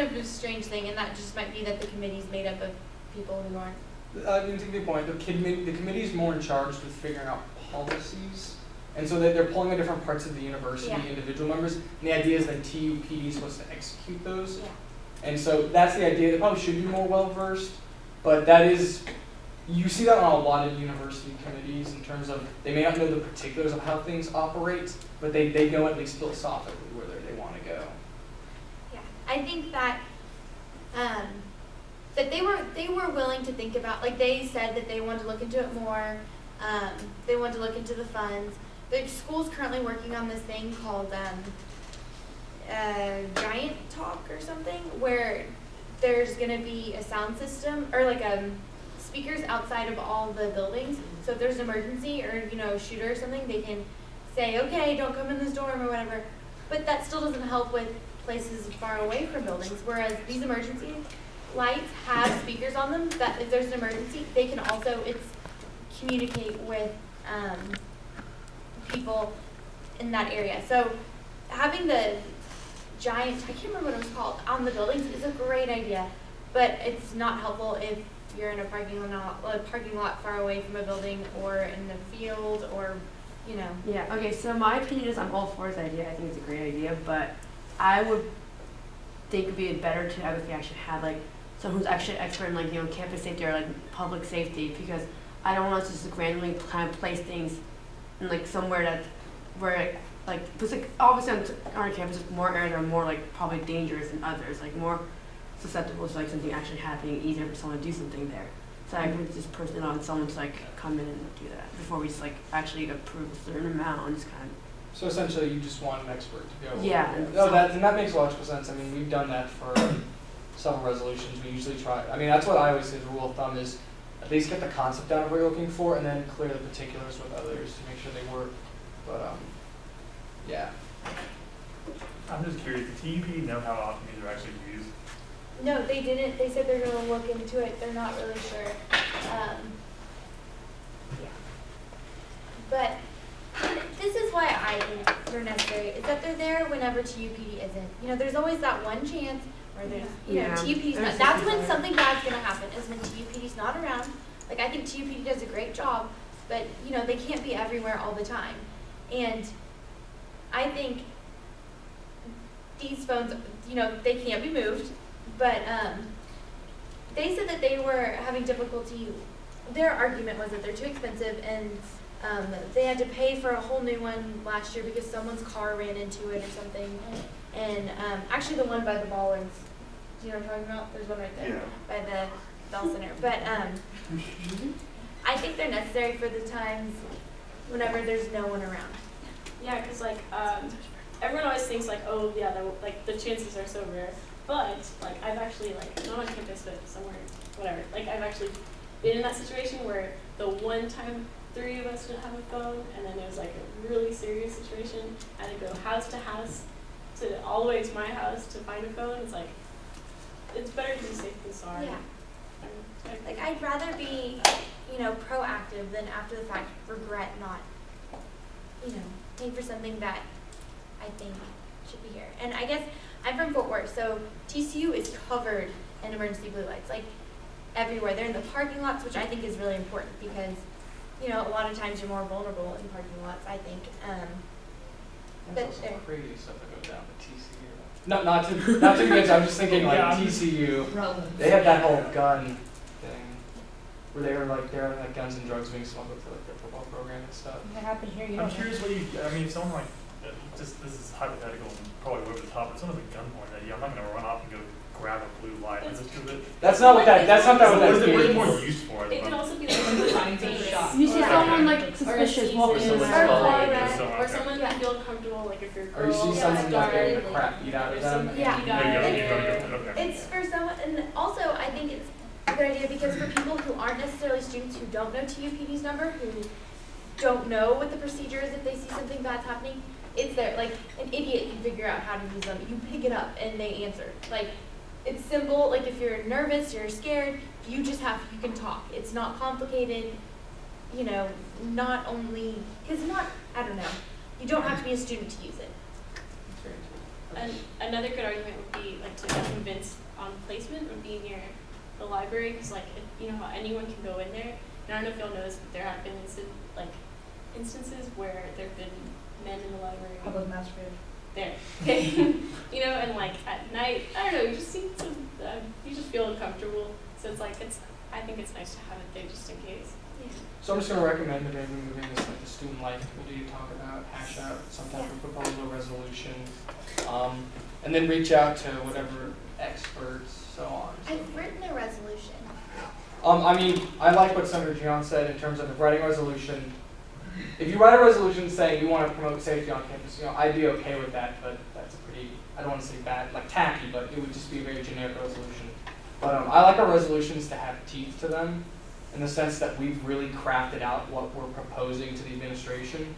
kind of a strange thing, and that just might be that the committee's made up of people who aren't. To give you a point, the committee is more in charge with figuring out policies, and so they're pulling in different parts of the university, individual members, and the idea is that TUPD is supposed to execute those. Yeah. And so that's the idea. They probably should be more well-versed, but that is, you see that on a lot of university committees in terms of they may not know the particulars of how things operate, but they know at least philosophically where they want to go. Yeah, I think that that they were willing to think about, like they said that they wanted to look into it more. They wanted to look into the funds. The school's currently working on this thing called Giant Talk or something, where there's going to be a sound system or like speakers outside of all the buildings. So if there's an emergency or a shooter or something, they can say, okay, don't come in this dorm or whatever. But that still doesn't help with places far away from buildings. Whereas these emergency lights have speakers on them that if there's an emergency, they can also communicate with people in that area. So having the giant, I can't remember what it was called, on the buildings is a great idea, but it's not helpful if you're in a parking lot far away from a building or in the field or, Yeah, okay, so my opinion is I'm all for this idea. I think it's a great idea, but I would think it would be better to have if we actually had someone who's actually expert in campus safety or public safety, because I don't want us to just randomly kind of place things in somewhere where because obviously on our campus more areas are more probably dangerous than others, more susceptible to something actually happening, easier for someone to do something there. So I would just person on someone to come in and do that before we just actually approve a certain amount and just kind of. So essentially, you just want an expert to go. Yeah. No, that makes logical sense. I mean, we've done that for several resolutions. We usually try. I mean, that's what I always say. The rule of thumb is at least get the concept down of what you're looking for, and then clear the particulars with others to make sure they work. But yeah. I'm just curious. Does TUP know how often these are actually used? No, they didn't. They said they're going to look into it. They're not really sure. But this is why I think they're necessary, is that they're there whenever TUPD isn't. There's always that one chance where there's, TUPD's not. That's when something bad's going to happen, is when TUPD's not around. I think TUPD does a great job, but, they can't be everywhere all the time. And I think these phones, they can't be moved, but they said that they were having difficulty. Their argument was that they're too expensive, and they had to pay for a whole new one last year because someone's car ran into it or something. And actually the one by the Ballers, do you know what I'm talking about? There's one right there by the Bell Center. But I think they're necessary for the times whenever there's no one around. Yeah, because everyone always thinks oh yeah, the chances are so rare. But I've actually not on campus but somewhere, whatever. I've actually been in that situation where the one time 3 of us didn't have a phone, and then it was a really serious situation. I had to go house to house to all the way to my house to find a phone. It's better to be safe than sorry. Yeah. I'd rather be, proactive than after the fact regret not, paying for something that I think should be here. And I guess I'm from Fort Worth, so TCU is covered in emergency blue lights, everywhere. They're in the parking lots, which I think is really important because, a lot of times you're more vulnerable in parking lots, I think. There's also crazy stuff that goes down at TCU. No, not to mention, I'm just thinking TCU. They had that whole gun thing where they were they're having guns and drugs being smuggled to their football program and stuff. That happened here. I'm curious if someone this is hypothetical and probably over the top, but someone with a gun pointed at you, I'm not going to run off and go grab a blue light. That's not what that What is. is it more used for? It can also be trying to shop. You see someone suspicious walking or around. someone that feel comfortable, if you're a girl, Or you see someone getting the crap beat out of them. It's for someone, and also I think it's a good idea because for people who aren't necessarily students who don't know TUPD's number, who don't know what the procedure is if they see something bad's happening, it's there. An idiot can figure out how to use them. You pick it up and they answer. It's simple. If you're nervous, you're scared, you can talk. It's not complicated. Not only, because I don't know, you don't have to be a student to use it. And another good argument would be like to convince on placement would be near the library, because like you know how anyone can go in there. And I don't know if y'all noticed, but there have been instances where there have been men in the library. Public masturbation. There, you know, and like at night, I don't know, you just seem to, you just feel uncomfortable. So it's like I think it's nice to have it there just in case. Yeah. So I'm just going to recommend that maybe moving this like the student life committee to talk about, hash out some type of proposal resolution, and then reach out to whatever experts, so on. I've written a resolution. I mean, I like what Senator Gion said in terms of writing a resolution. If you write a resolution saying you want to promote safety on campus, you know, I'd be okay with that, but that's a pretty, I don't want to say bad, like tacky, but it would just be a very generic resolution. But I like our resolutions to have teeth to them, in the sense that we've really crafted out what we're proposing to the administration.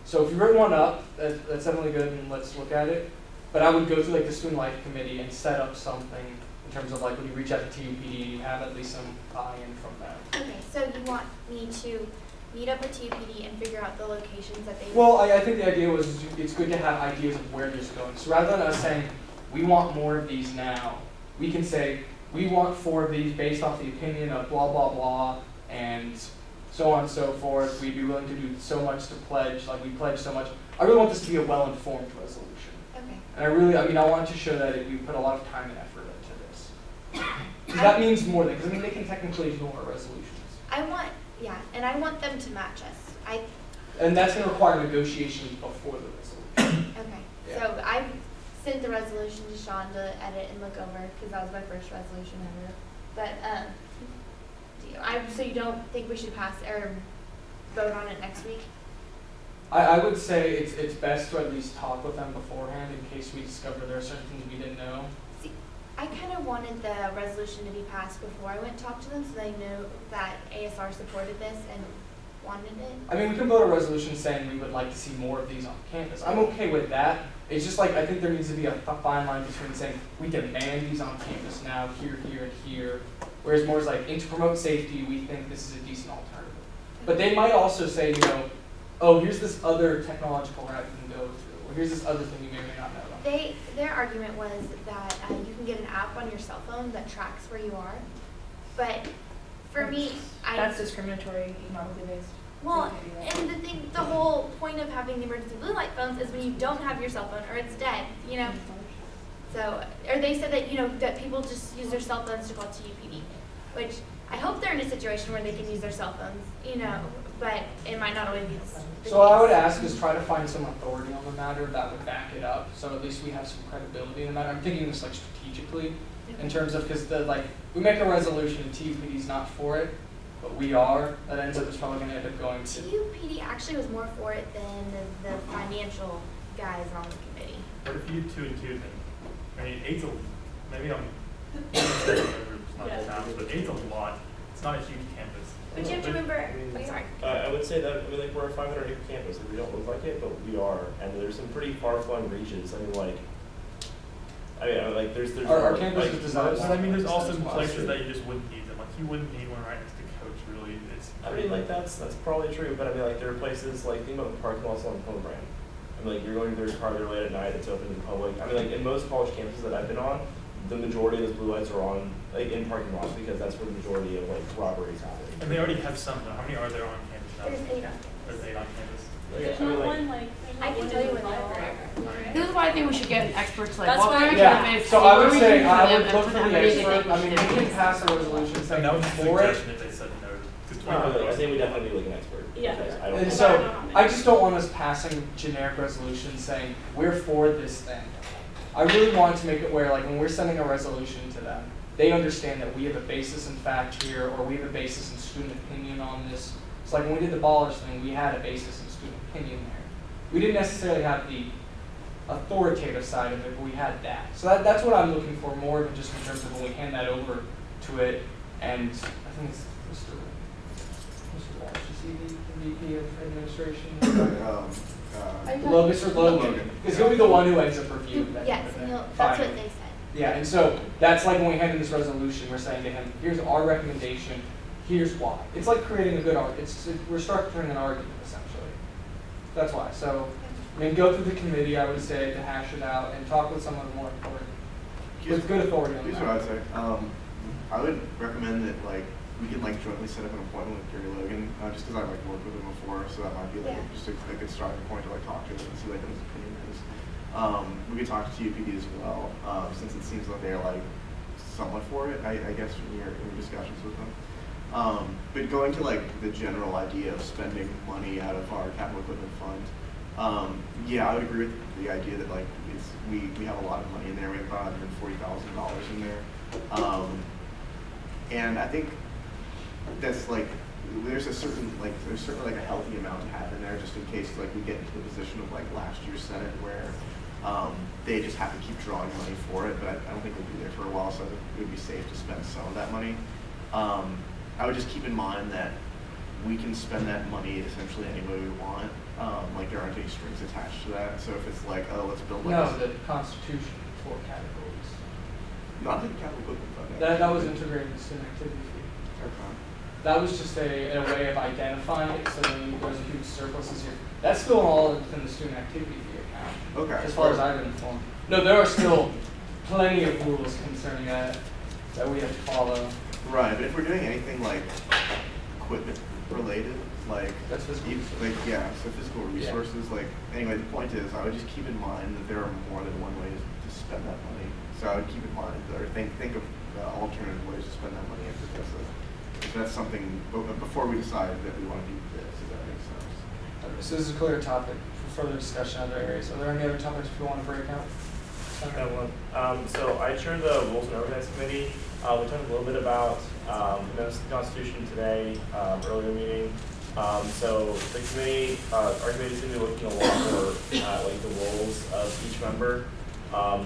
So if you've written one up, that's definitely good, and let's look at it. But I would go to like the student life committee and set up something in terms of like when you reach out to TUPD, you have at least some buy-in from them. Okay, so you want me to meet up with TUPD and figure out the locations that they. Well, I think the idea was it's good to have ideas of where this is going. So rather than us saying we want more of these now, we can say we want 4 of these based off the opinion of blah blah blah and so on and so forth. We'd be willing to do so much to pledge, like we pledge so much. I really want this to be a well-informed resolution. Okay. And I want to show that we put a lot of time and effort into this. Because that means more than, because I mean they can technically ignore our resolutions. And I want them to match us. And that's going to require negotiations before the resolution. Okay. Yeah. So I sent the resolution to Sean to edit and look over, because that was my first resolution ever. But so you don't think we should pass or vote on it next week? I would say it's best to at least talk with them beforehand in case we discover there are certain things we didn't know. See, I kind of wanted the resolution to be passed before I went to talk to them, so they knew that ASR supported this and wanted it. I mean, we can vote a resolution saying we would like to see more of these on campus. I'm okay with that. It's just like I think there needs to be a fine line between saying we demand these on campus now, here, here, and here, whereas more is like, and to promote safety, we think this is a decent alternative. But they might also say, you know, oh, here's this other technological route you can go through, or here's this other thing you may or may not know about. Their argument was that you can get an app on your cell phone that tracks where you are, but for me, That's discriminatory, economically based. well, and the whole point of having the emergency blue light phones is when you don't have your cell phone or it's dead, you know. So, or they said that, you know, that people just use their cell phones to call TUPD, which I hope they're in a situation where they can use their cell phones, you know, but it might not always be the So what I would case. ask is try to find some authority on the matter that would back it up, so at least we have some credibility in the matter. I'm thinking this like strategically, in terms of, because we make a resolution and TUPD's not for it, but we are, that ends up is probably going to end up going to. TUPD actually was more for it than the financial guys on the committee. But if you 2 and 2, then, I mean, 8's maybe I'm not Yeah. towns, but 8's a lot. It's not a huge campus. But you have to remember, I sorry. I would say that we're a 500 acre campus. We don't look like it, but we are, and there's some pretty far-flung reaches. I mean, there's Our campus like, is designed. But I mean, there's also That's why. places that you just wouldn't need them. Like, you wouldn't need one right next to Coach, really. I mean, like that's probably true, but I mean, like there are places like think about the parking lots on Program. I mean, like you're going to their car there late at night. It's open to the public. I mean, like in most college campuses that I've been on, the majority of those blue lights are on like in parking lots because that's where the majority of like robberies happen. And they already have some, though. How many are there on campus now? There's 8 on There's 8 on campus. There's I mean, not like- one there's not I can one tell in you the when they library. are. This is why I think we should get an expert to like That's walk why around I- Yeah, campus. so see I what would we say can do I for them would and look put for how the many they expert. think I mean, we should we do. can pass a resolution And saying that would be a for it. suggestion if they said no. Because I think we definitely need like an expert. Yeah. because I don't And know. so I just don't want us passing generic resolutions saying we're for this thing. I really want to make it where, like, when we're sending a resolution to them, they understand that we have a basis in fact here, or we have a basis in student opinion on this. It's like when we did the ballers thing, we had a basis in student opinion there. We didn't necessarily have the authoritative side of it, but we had that. So that's what I'm looking for more than just in terms of when we hand that over to it. And I think it's Mr. Walsh, is he the VP of administration? Mr. Logan, because he'll be the one who ends up reviewing that. Yes, and that's Fine. what they said. Yeah, and so that's like when we hand in this resolution, we're saying to him, here's our recommendation, here's why. It's like creating a good argument. We're structuring an argument, essentially. That's why. So I mean, go through the committee, I would say, to hash it out and talk with someone more authority. With good authority on Here's that. what I'd say. I would recommend that like we can like jointly set up an appointment with Gary Logan, just because I've like worked with him before, so that might be like just a good starting point to like talk to him and see like what his opinion is. We could talk to TUPD as well, since it seems like they're like somewhat for it. I guess in your discussions with them. But going to like the general idea of spending money out of our capital equipment fund, yeah, I would agree with the idea that like we have a lot of money in there. We have about $140,000 in there, and I think that's like there's certainly like a healthy amount to have in there just in case like we get into the position of like last year's Senate where they just have to keep drawing money for it. But I don't think we'll be there for a while, so it would be safe to spend some of that money. I would just keep in mind that we can spend that money essentially any way we want. Like there aren't any strings attached to that. So if it's like, oh, let's build like No, the Constitution for categories. not the capital equipment fund. That was integrated in the student activity fee. Okay. That was just a way of identifying it, so when there's a huge surplus this year. That's still all within the student activity fee account. Okay. As far as I've been informed. No, there are still plenty of rules concerning that we have to follow. Right, but if we're doing anything like equipment related, like That's physical so physical resources, like anyway, the point is I would just keep in mind that there are more than one way to spend that money. So I would keep in mind or think of alternative ways to spend that money if that's something before we decide that we want to do this, if that makes sense. So this is a clear topic for further discussion in other areas. Are there any other topics we want to break out? Got one. So I chair the Rules and Organizing Committee. We talked a little bit about amendments to the Constitution today, earlier meeting. So the committee, our committee is going to be looking a lot more at like the roles of each member.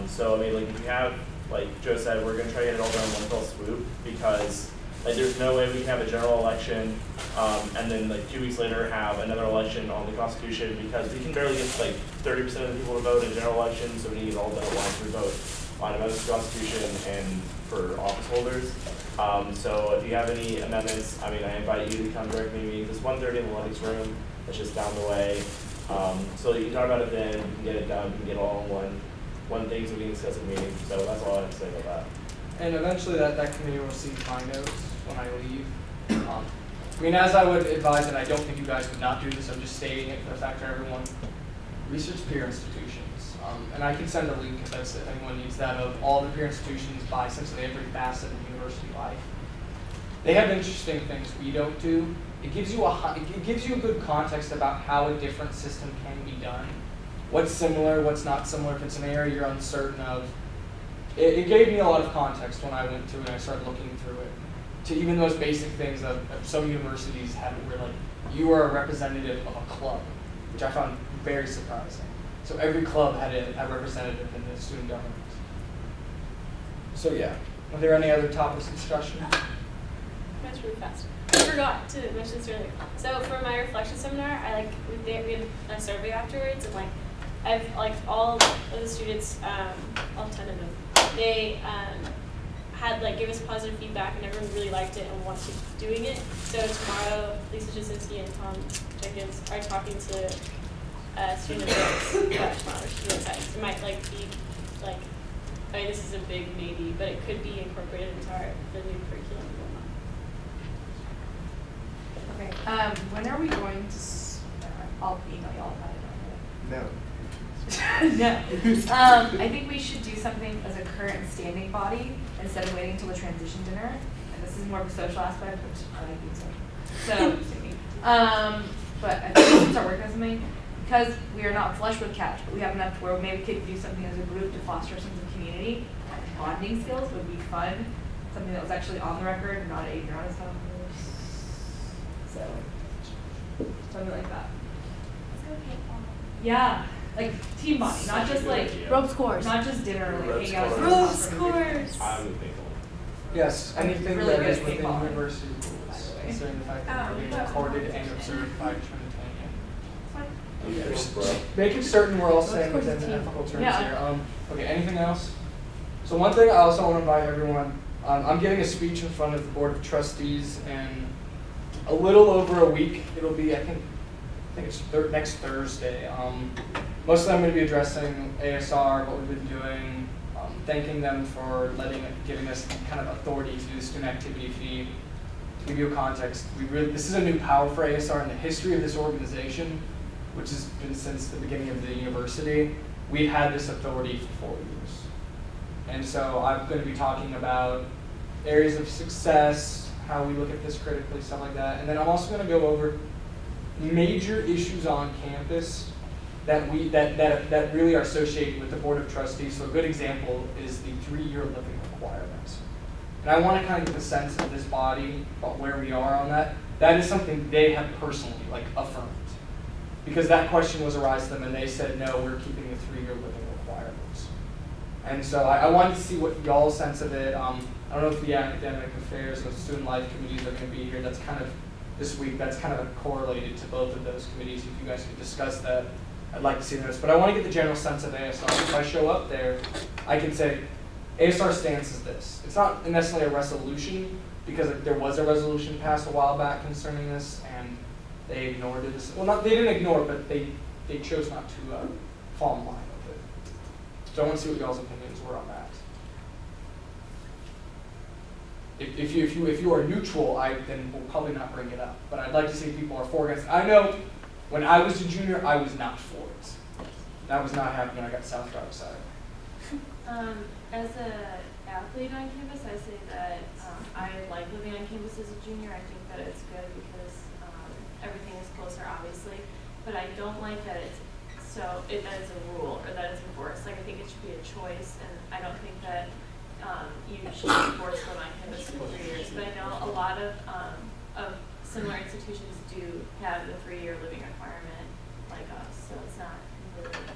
So I mean, like if we have, like Joe said, we're going to try to get it all done in one fell swoop because like there's no way we can have a general election and then like 2 weeks later have another election on the Constitution because we can barely get like 30% of the people to vote in general elections, so we need it all done at once. We vote on amendments to the Constitution and for office holders. So if you have any amendments, I mean, I invite you to come to our committee meetings. It's 1:30 in the Lennox room. It's just down the way. So you can talk about it then. You can get it done. You can get it all in one thing so we can discuss at the meeting. So that's all I have to say about that. And eventually that committee will receive my notes when I leave. I mean, as I would advise, and I don't think you guys would not do this, I'm just stating it for the fact that everyone, research peer institutions. And I can send a link if anyone needs that of all the peer institutions by essentially every facet of university life. They have interesting things we don't do. It gives you a good context about how a different system can be done. What's similar, what's not similar, if it's an area you're uncertain of. It gave me a lot of context when I went through it and I started looking through it. To even those basic things of some universities have where like you are a representative of a club, which I found very surprising. So every club had a representative in the student government. So yeah, are there any other topics of discussion? That's really fast. I forgot to mention this earlier. So for my reflection seminar, we had a survey afterwards, and I've all of the students, all 10 of them, they had gave us positive feedback, and everyone really liked it and wants to keep doing it. So tomorrow, Lisa Jasinski and Tom Jenkins are talking to student adults about tomorrow. She's really excited. It might be I mean, this is a big maybe, but it could be incorporated into the new curriculum and whatnot. Okay, when are we going to, I'll email y'all about it. No. No. I think we should do something as a current standing body instead of waiting until the transition dinner. And this is more of a social aspect, which I like being social. So, but I think we should start working on something because we are not flush with cash, but we have enough where maybe we could do something as a group to foster a sense of community. Bonding skills would be fun. Something that was actually on the record and not at ignorant stuff. So, something like that. Yeah, like team bonding, not just Ropes course. not just dinner or Ropes hang out. course. Ropes course. I would think. Yes, anything really that good is at within paintball, university by rules, the way. considering the fact that we're being recorded and observed by Trinitarian. Yeah. Making certain we're all staying course within it's the team. ethical terms Yeah. here. Okay, anything else? So one thing I also want to invite everyone, I'm giving a speech in front of the Board of Trustees in a little over a week. It'll be, I think, think it's next Thursday. Mostly I'm going to be addressing ASR, what we've been doing, thanking them for giving us kind of authority to do the student activity fee. To give you a context, this is a new power for ASR in the history of this organization, which has been since the beginning of the university. We've had this authority for 4 years. And so I'm going to be talking about areas of success, how we look at this critically, stuff like that. And then I'm also going to go over major issues on campus that really are associated with the Board of Trustees. So a good example is the 3-year living requirements. And I want to kind of get a sense of this body about where we are on that. That is something they have personally affirmed. Because that question was arised to them and they said, no, we're keeping the 3-year living requirements. And so I wanted to see what y'all's sense of it. I don't know if the academic affairs and student life committees are going to be here. That's kind of, this week, that's kind of correlated to both of those committees. If you guys could discuss that, I'd like to see those. But I want to get the general sense of ASR. If I show up there, I can say, ASR stance is this. It's not necessarily a resolution, because there was a resolution passed a while back concerning this, and they ignored it. Well, they didn't ignore it, but they chose not to fall in line with it. So I want to see what y'all's opinions were on that. If you are neutral, then we'll probably not bring it up. But I'd like to see if people are for or against. I know when I was a junior, I was not for it. That was not happening. I got South Drive side. As an athlete on campus, I say that I like living on campus as a junior. I think that it's good because everything is closer, obviously. But I don't like that that is a rule or that it's enforced. I think it should be a choice, and I don't think that you should be forced to live on campus for 3 years. But I know a lot of similar institutions do have the 3-year living requirement like us, so it's not completely.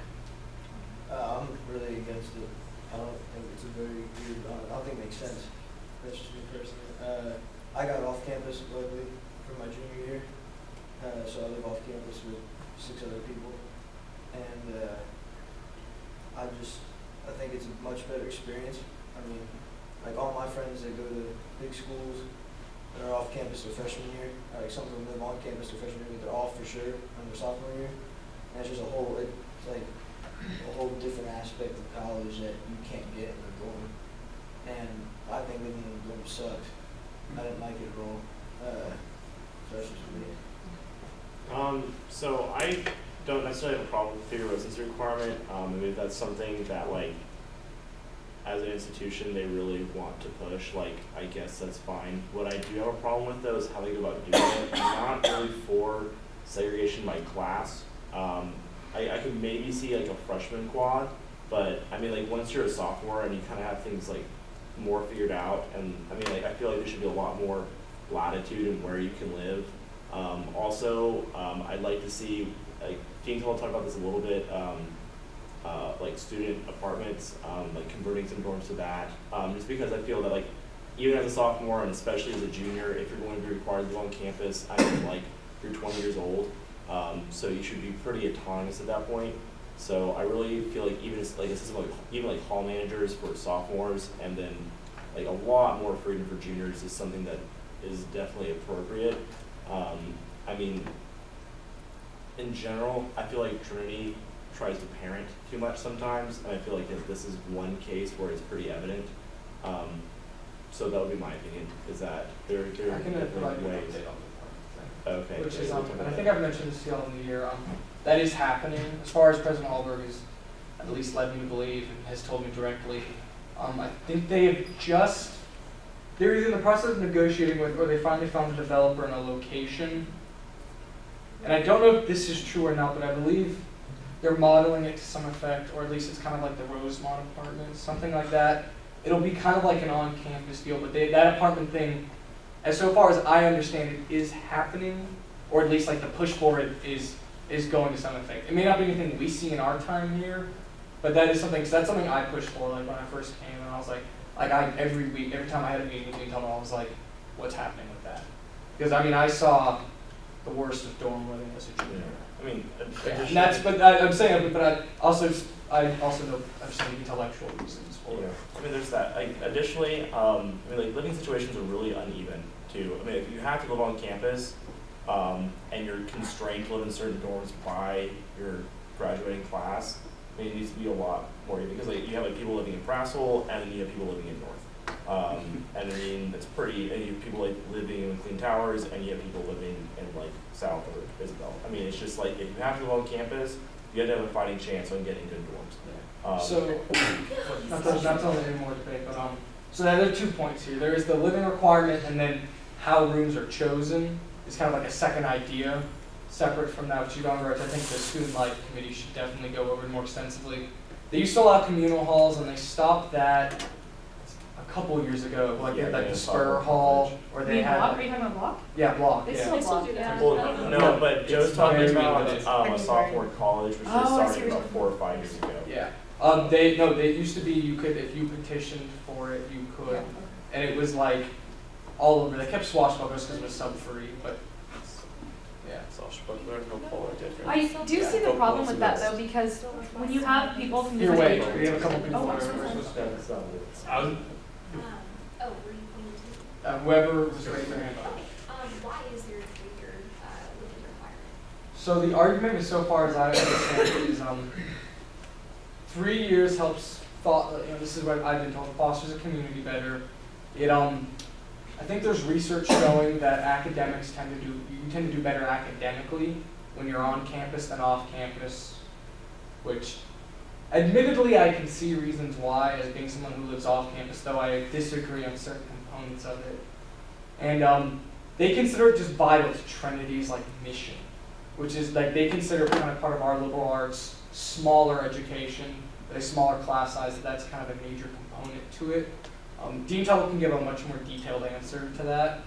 I'm really against it. I don't think it's a very weird, I don't think it makes sense. That's just me personally. I got off campus luckily for my junior year. So I live off campus with 6 other people. And I think it's a much better experience. I mean, like all my friends that go to big schools that are off campus their freshman year, like some of them live on campus their freshman year, but they're off for sure on their sophomore year. And it's just it's like a whole different aspect of college that you can't get in a dorm. And I think living in a dorm sucked. I didn't like it at all. So that's just me. So I don't necessarily have a problem with the residency requirement. I mean, if that's something that as an institution they really want to push, I guess that's fine. What I do have a problem with though is how they go about doing it. I'm not really for segregation by class. I could maybe see a freshman quad, but I mean once you're a sophomore and you kind of have things more figured out, and I mean I feel like there should be a lot more latitude in where you can live. Also, I'd like to see James will talk about this a little bit. Student apartments, converting some dorms to that. Just because I feel that even as a sophomore and especially as a junior, if you're going to be required to live on campus, I mean you're 20 years old. So you should be pretty autonomous at that point. So I really feel even a system even hall managers for sophomores, and then a lot more freedom for juniors is something that is definitely appropriate. I mean, in general, I feel like Trinity tries to parent too much sometimes, and I feel like this is one case where it's pretty evident. So that would be my opinion, is that there are different ways. Okay. Which is, and I think I've mentioned this to y'all in the year, that is happening, as far as President Hallberg has at least led me to believe and has told me directly. I think they're either in the process of negotiating with, or they finally found a developer in a location. And I don't know if this is true or not, but I believe they're modeling it to some effect, or at least it's kind of like the Rosemont apartments, something like that. It'll be kind of like an on-campus deal, but that apartment thing, as so far as I understand it, is happening, or at least the push for it is going to some effect. It may not be anything we see in our time here, but that is something, because that's something I pushed for when I first came, and I was every week, every time I had a meeting with you, I was like, what's happening with that? Because I mean, I saw the worst of dorm living as a junior. I mean, and that's, but I'm saying, but I also know I've seen intellectual reasons for it. I mean, there's that. Additionally, I mean, living situations are really uneven too. I mean, if you have to live on campus, and you're constrained to live in certain dorms by your graduating class, I mean, it needs to be a lot more, because like you have like people living in Brassel, and then you have people living in North. And I mean, it's pretty, and you have people like living in Clean Towers, and you have people living in like South or Isabel. I mean, it's just like, if you have to live on campus, you have to have a fighting chance on getting good dorms. So, not to only any more debate, but so there are 2 points here. There is the living requirement, and then how rooms are chosen is kind of like a second idea, separate from that, which you don't I think the student life committee should definitely go over more extensively. They used to allow communal halls, and they stopped that a couple years ago. Like they had like the Spur Hall, or they had. Block? Are you talking about Block? Yeah, Block. They Yeah. still block. do that. Well, no, but Joe's talking very about limited. a sophomore college, which Oh, I was see started what about you're 4 or 5 years ago. Yeah. They used to be, you could, if you petitioned for it, you could. And it was like all over. They kept swashbucklers because it was sub-free, but yeah. I do see the problem with that though, because when you have people from Here, different wait. We have a couple people. Oh, that I'm are- sorry. I was, Oh, were you going whoever was raising their hand. why is there a 3-year living requirement? So the argument is, so far as I understand, is 3 years helps. This is what I've been told. Fosters a community better. It I think there's research showing that academics you tend to do better academically when you're on campus than off campus, which admittedly I can see reasons why, as being someone who lives off campus, though I disagree on certain components of it. And they consider it just vital to Trinity's like mission, which is like they consider kind of part of our liberal arts smaller education, a smaller class size. That's kind of a major component to it. Dean Tuttle can give a much more detailed answer to that.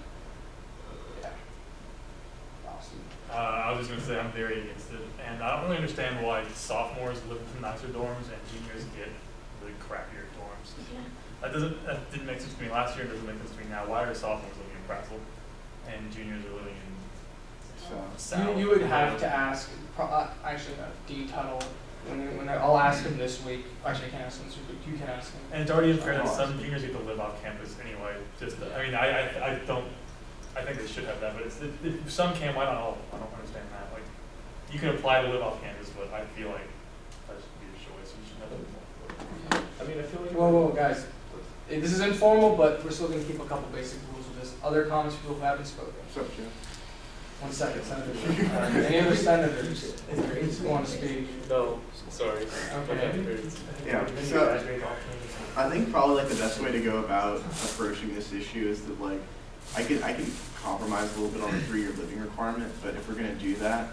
Yeah. Awesome. I was just going to say I'm very against it, and I don't really understand why sophomores live in nicer dorms and juniors get really crappier dorms. Yeah. That didn't make sense to me last year. It doesn't make sense to me now. Why are sophomores living in Brassel and juniors are living in South? You would have to ask. Actually, Dean Tuttle. I'll ask him this week. Actually, I can't ask him this week, but you can ask him. And it's already unfair that some juniors get to live off campus anyway. I think they should have that, but if some can, why not all? I don't understand that. Like, you can apply to live off campus, but I feel like that should be your choice. You should have that. I mean, I feel like. Whoa, guys. This is informal, but we're still going to keep a couple basic rules of this. Other comments, people who haven't spoken. What's up, Jim? 1 second, Senator. Any other senators who want to speak? No, sorry. Okay. Yeah, so I think probably like the best way to go about approaching this issue is that like I can compromise a little bit on the 3-year living requirement, but if we're gonna do that,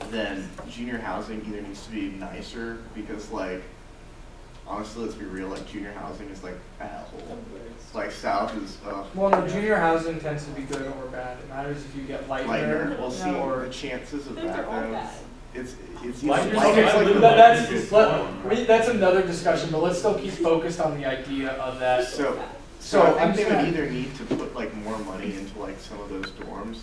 then junior housing either needs to be nicer, because like honestly, let's be real, like junior housing is like a hellhole. Like South is Well, no, junior housing tends to be good or bad. It matters if you get Lightner. Well, see, or the chances of Those that are all though, bad. it's Lightner's like it's like that's another discussion, but let's still keep focused on the idea of that. So So I I'm think they would saying, either need to put like more money into like some of those dorms,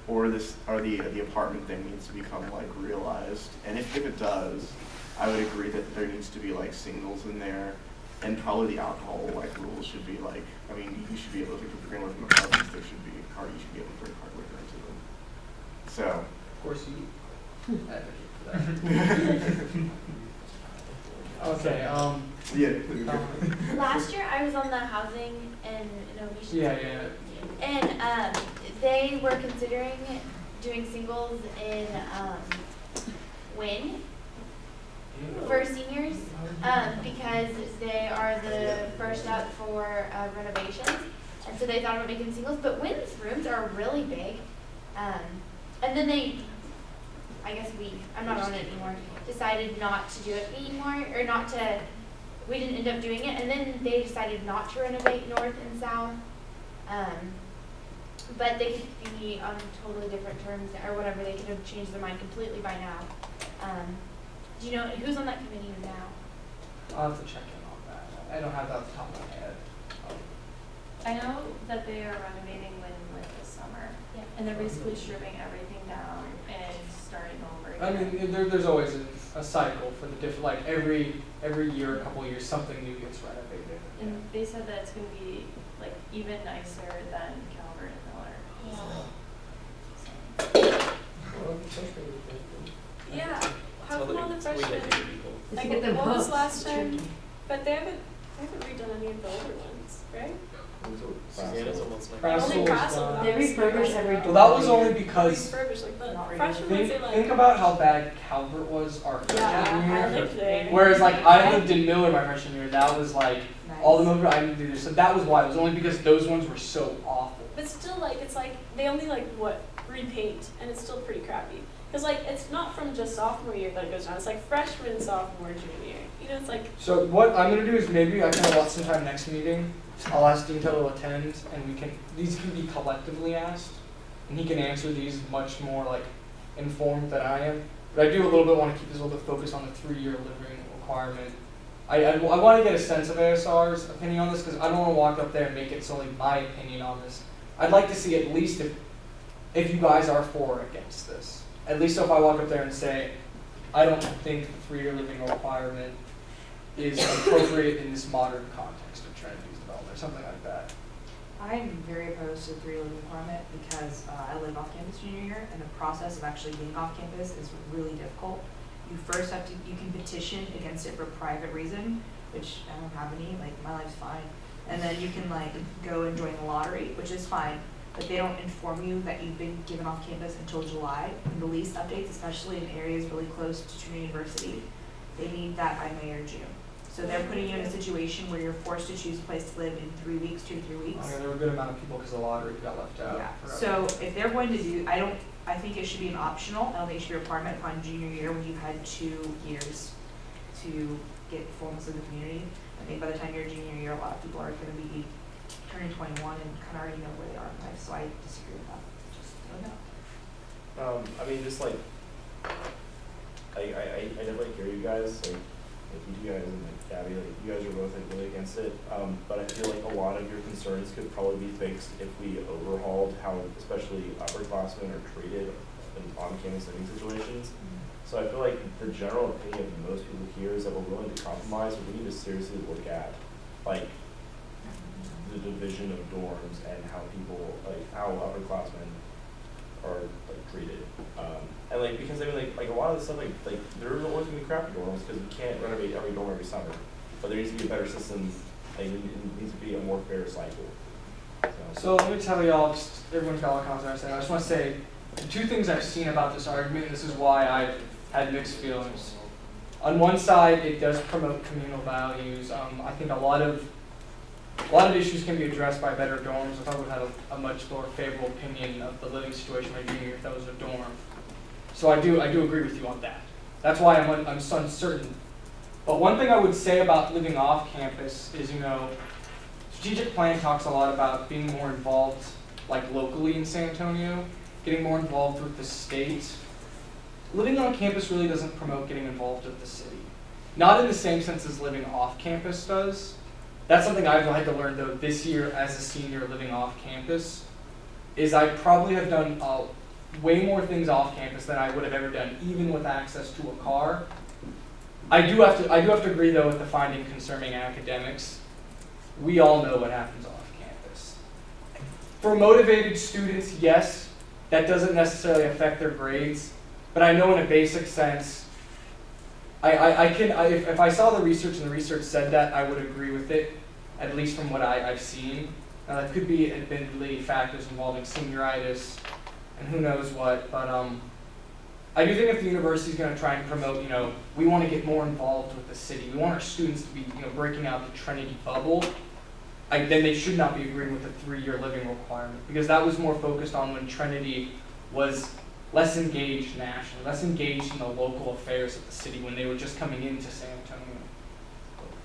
or the apartment thing needs to become like realized. And if it does, I would agree that there needs to be like singles in there, and probably the alcohol like rules should be like, I mean, you should be able to, if you're gonna live in apartments, there should be, or you should be able to bring hard liquor into them. So. of course, you advocate for that. Okay. Yeah. Last year I was on the housing and innovation. Yeah. And they were considering doing singles in Wynn for seniors because they are the first up for renovations. And so they thought about making singles, but Wynn's rooms are really big. And then I'm not on it anymore, decided not to do it anymore, or we didn't end up doing it. And then they decided not to renovate north and south. But they could be on totally different terms or whatever. They could have changed their mind completely by now. Do you know who's on that committee now? I'll have to check in on that. I don't have that off the top of my head. I know that they are renovating Wynwood this summer. Yeah. And they're basically stripping everything down and starting over I again. mean, there's always a cycle for the different, like every year, a couple of years, something new gets renovated. And they said that it's going to be like even nicer than Calvert and Miller. Yeah. So. Yeah, how come all the We freshmen, get new people. like, Get them what was hooked. last It's time? tricky. But they haven't redone any of the older ones, right? Susanna's almost like. Prassel Only was Prassel, done. but They obviously refurbish Prassel every not. Well, that was only They because refurbished, like, Not the really. freshman ones, they like. think about how bad Calvert was our freshman Yeah, I year. lived there. Whereas like I lived in Miller my freshman year, that was like all the Nice. movies I didn't do this. So that was why. It was only because those ones were so awful. But still, like, it's like, they only, like, repaint, and it's still pretty crappy. Because, like, it's not from just sophomore year that it goes down, it's like freshman, sophomore, junior year. You know, it's like, So what I'm gonna do is maybe I can allot some time next meeting. I'll ask Dean to attend, and these can be collectively asked, and he can answer these much more like informed than I am. But I do a little bit want to keep this a little bit focused on the 3-year living requirement. I want to get a sense of ASR's opinion on this because I don't want to walk up there and make it solely my opinion on this. I'd like to see at least if you guys are for or against this. At least if I walk up there and say, I don't think the 3-year living requirement is appropriate in this modern context of Trinity's development, or something like that. I'm very opposed to the 3-year living requirement because I live off campus junior year, and the process of actually being off campus is really difficult. You first have to, you can petition against it for private reason, which I don't have any, like my life's fine. And then you can like go and join the lottery, which is fine, but they don't inform you that you've been given off campus until July. And the lease updates, especially in areas really close to Trinity University, they need that by May or June. So they're putting you in a situation where you're forced to choose a place to live in 3 weeks, 2 to 3 weeks. Okay, there were a good amount of people because the lottery got left out. Yeah, Forgot. so if they're going to do, I think it should be an optional, I don't think it should be a requirement upon junior year when you've had 2 years to get fullness of the community. I think by the time you're junior year, a lot of people are gonna be turning 21 and kind of already know where they are in life, so I disagree with that, just don't know. I mean, just like, I definitely hear you guys, like you guys and like Gabby, like you guys are both like really against it. But I feel like a lot of your concerns could probably be fixed if we overhauled how especially upperclassmen are treated in on-campus living situations. So I feel like the general opinion of most people here is that we're willing to compromise, but we need to seriously look at like the division of dorms and how people, like how upperclassmen are like treated. And like because I mean like a lot of the stuff like there's always gonna be crappy dorms because we can't renovate every dorm every summer. But there needs to be a better system. Like it needs to be a more fair cycle. So let me tell y'all, just everyone's got all the comments I just want to say the 2 things I've seen about this argument, and this is why I've had mixed feelings. On one side, it does promote communal values. I think a lot of issues can be addressed by better dorms. I thought we'd have a much more favorable opinion of the living situation my junior year if that was a dorm. So I do agree with you on that. That's why I'm so uncertain. But one thing I would say about living off campus is, strategic plan talks a lot about being more involved, like locally in San Antonio, getting more involved with the state. Living on campus really doesn't promote getting involved with the city. Not in the same sense as living off campus does. That's something I've had to learn though this year as a senior living off campus, is I probably have done way more things off campus than I would have ever done, even with access to a car. I do have to agree though with the finding concerning academics. We all know what happens off campus. For motivated students, yes, that doesn't necessarily affect their grades, but I know in a basic sense, if I saw the research and the research said that, I would agree with it, at least from what I've seen. Now that could be admittedly factors involving senioritis and who knows what, but I do think if the university is going to try and promote, we want to get more involved with the city, we want our students to be, breaking out the Trinity bubble, then they should not be agreeing with the 3-year living requirement, because that was more focused on when Trinity was less engaged nationally, less engaged in the local affairs of the city when they were just coming into San Antonio.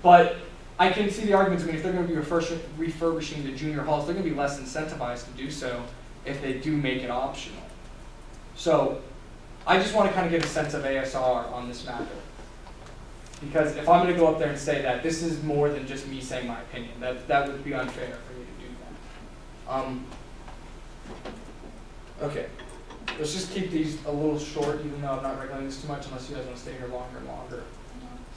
But I can see the arguments. I mean, if they're going to be refurbishing the junior halls, they're going to be less incentivized to do so if they do make it optional. So I just want to kind of get a sense of ASR on this matter. Because if I'm going to go up there and say that, this is more than just me saying my opinion. That would be unfair for me to do that. Okay. Let's just keep these a little short, even though I'm not regulating this too much, unless you guys want to stay here longer and longer.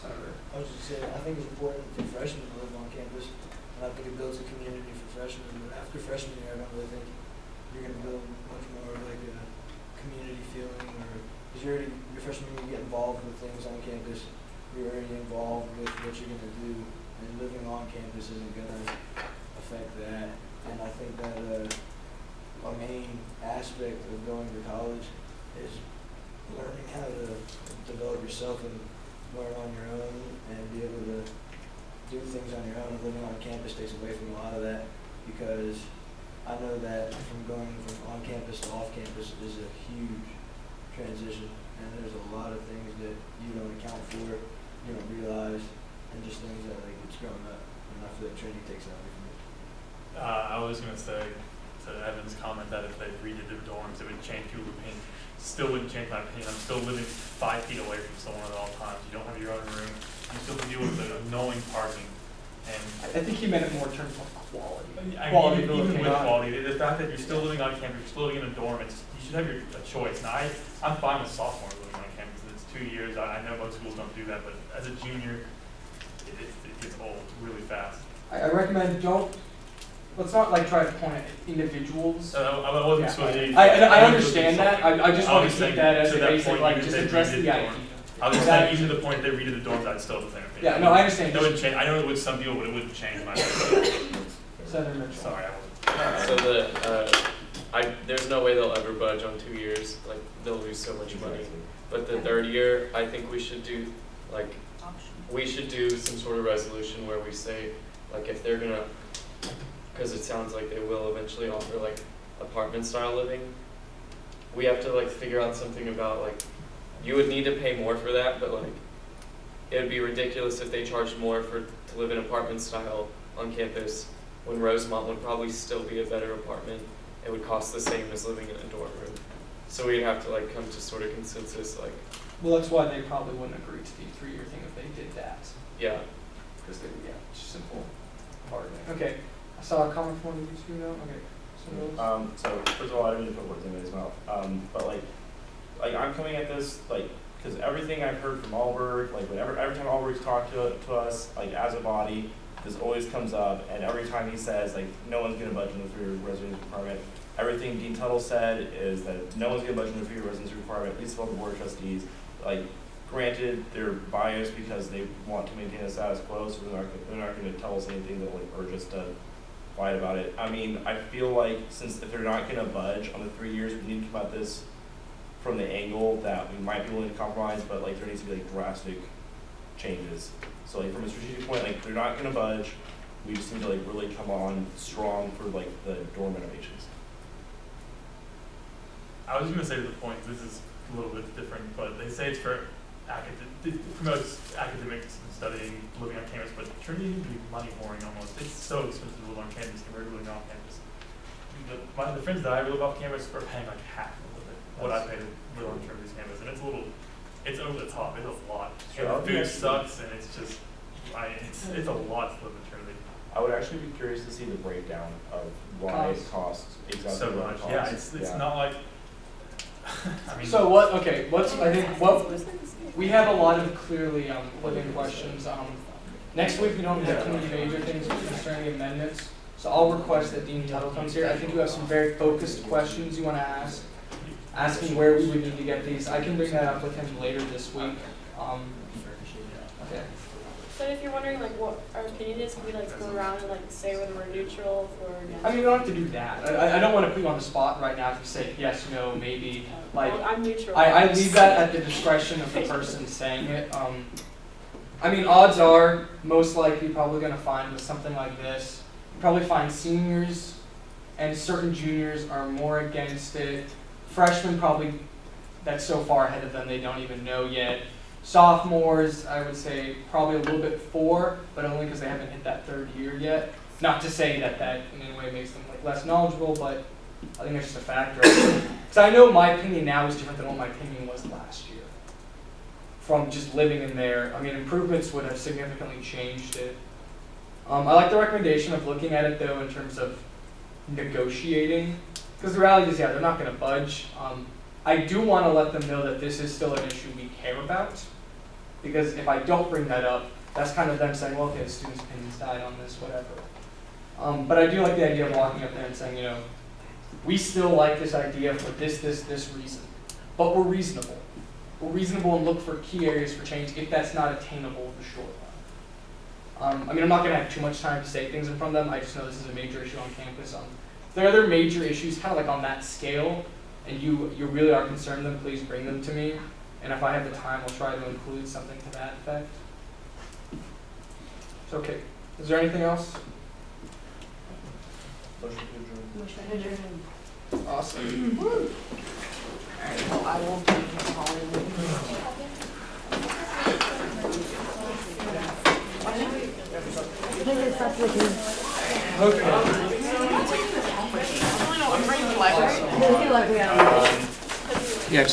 Senator. I was just saying, I think it's important for freshmen to live on campus, and I think it builds a community for freshmen. But after freshman year, I don't really think you're going to build much more of like a community feeling, or because you're already, your freshman year, you get involved with things on campus, you're already involved with what you're going to do, and living on campus isn't going to affect that. And I think that a main aspect of going to college is learning how to develop yourself and learn on your own and be able to do things on your own. Living on campus takes away from a lot of that, because I know that from going from on campus to off campus is a huge transition, and there's a lot of things that you don't account for, you don't realize, and just things that like it's growing up, and I feel like training takes that away from it. I was going to say to Evan's comment that if they redid their dorms, it would change people's opinion. Still wouldn't change my opinion. I'm still living 5 feet away from someone at all times. You don't have your own room. You still deal with the annoying parking. And I think he meant it more in terms of quality. Even with quality, the fact that you're still living on campus, you're still living in a dorm, you should have a choice. Now, I'm fine with sophomores living on campus. It's 2 years. I know most schools don't do that, but as a junior, it gets old really fast. I recommend let's not like try to point at individuals. I wasn't switching. I understand that. I just want to keep that as a basic, like, just address the idea. I was saying, even to the point they redid the dorms, I'd still have the same opinion. Yeah, no, I understand. It wouldn't change. I know it would some people, but it wouldn't change my opinion. Sorry, I wasn't. So there's no way they'll ever budge on 2 years. Like, they'll lose so much money. But the third year, I think we should do some sort of resolution where we say, like, if they're gonna, because it sounds like they will eventually offer like apartment style living, we have to like figure out something about like, you would need to pay more for that, but like, it would be ridiculous if they charged more to live in apartment style on campus, when Rosemont would probably still be a better apartment. It would cost the same as living in a dorm room. So we'd have to like come to sort of consensus, like. Well, that's why they probably wouldn't agree to the 3-year thing if they did that. Yeah. Because it's simple argument. Okay, I saw a comment from one of you two now. Okay. So first of all, I don't need to put words in his mouth. But like I'm coming at this like, because everything I've heard from Allberg, like every time Allberg's talked to us, like as a body, this always comes up, and every time he says like no one's gonna budge on the 3-year residency requirement, everything Dean Tuttle said is that no one's gonna budge on the 3-year residency requirement, at least about the board of trustees. Like, granted, they're biased because they want to maintain the status quo, so they're not gonna tell us anything that like urge us to fight about it. I mean, I feel like since if they're not gonna budge on the 3 years, we need to come at this from the angle that we might be willing to compromise, but like there needs to be like drastic changes. So like from a strategic point, like they're not gonna budge. We just need to like really come on strong for like the dorm renovations. I was gonna say to the point, this is a little bit different, but they say it's for it promotes academics and studying, living on campus, but Trinity can be money whoring almost. It's so expensive to live on campus compared to living off campus. The friends that I live off campus are paying like half of what I pay to live on Trinity's campus, and it's over the top. It's a lot. Sure, and the food sucks, and it's just, it's a lot to live in Trinity. I would actually be curious to see the breakdown of why it costs exactly so what much. it costs. Yeah, it's not like. I mean, So we have a lot of clearly living questions. Next week we don't have too many major things concerning amendments, so I'll request that Dean Tuttle comes here. I think you have some very focused questions you want to ask. Asking where we would need to get these. I can bring that up with him later this week. Okay. So if you're wondering like what our opinion is, can we like go around and like say whether we're neutral or against? I mean, you don't have to do that. I don't want to put you on the spot right now to say yes, no, maybe. Like, well, I'm neutral. I leave that at the discretion of the person saying it. I mean, odds are most likely probably going to find with something like this, you probably find seniors and certain juniors are more against it. Freshmen probably, that's so far ahead of them they don't even know yet. Sophomores, I would say probably a little bit for, but only because they haven't hit that 3rd year yet. Not to say that in any way makes them like less knowledgeable, but I think that's just a factor. Because I know my opinion now is different than what my opinion was last year. From just living in there, I mean, improvements would have significantly changed it. I like the recommendation of looking at it though in terms of negotiating, because the reality is, they're not going to budge. I do want to let them know that this is still an issue we care about, because if I don't bring that up, that's kind of them saying, well, okay, the students' opinions died on this, whatever. But I do like the idea of walking up there and saying, we still like this idea for this reason. but we're reasonable. We're reasonable and look for key areas for change if that's not attainable in the short run. I mean, I'm not going to have too much time to say things in front of them. I just know this is a major issue on campus. If there are other major issues, kind of like on that scale, and you really are concerned, then please bring them to me. And if I have the time, I'll try to include something to that effect. So, okay. Is there anything else? Motion to adjourn. Awesome. Alright, well, I will be calling. Okay. Like we have. Yeah,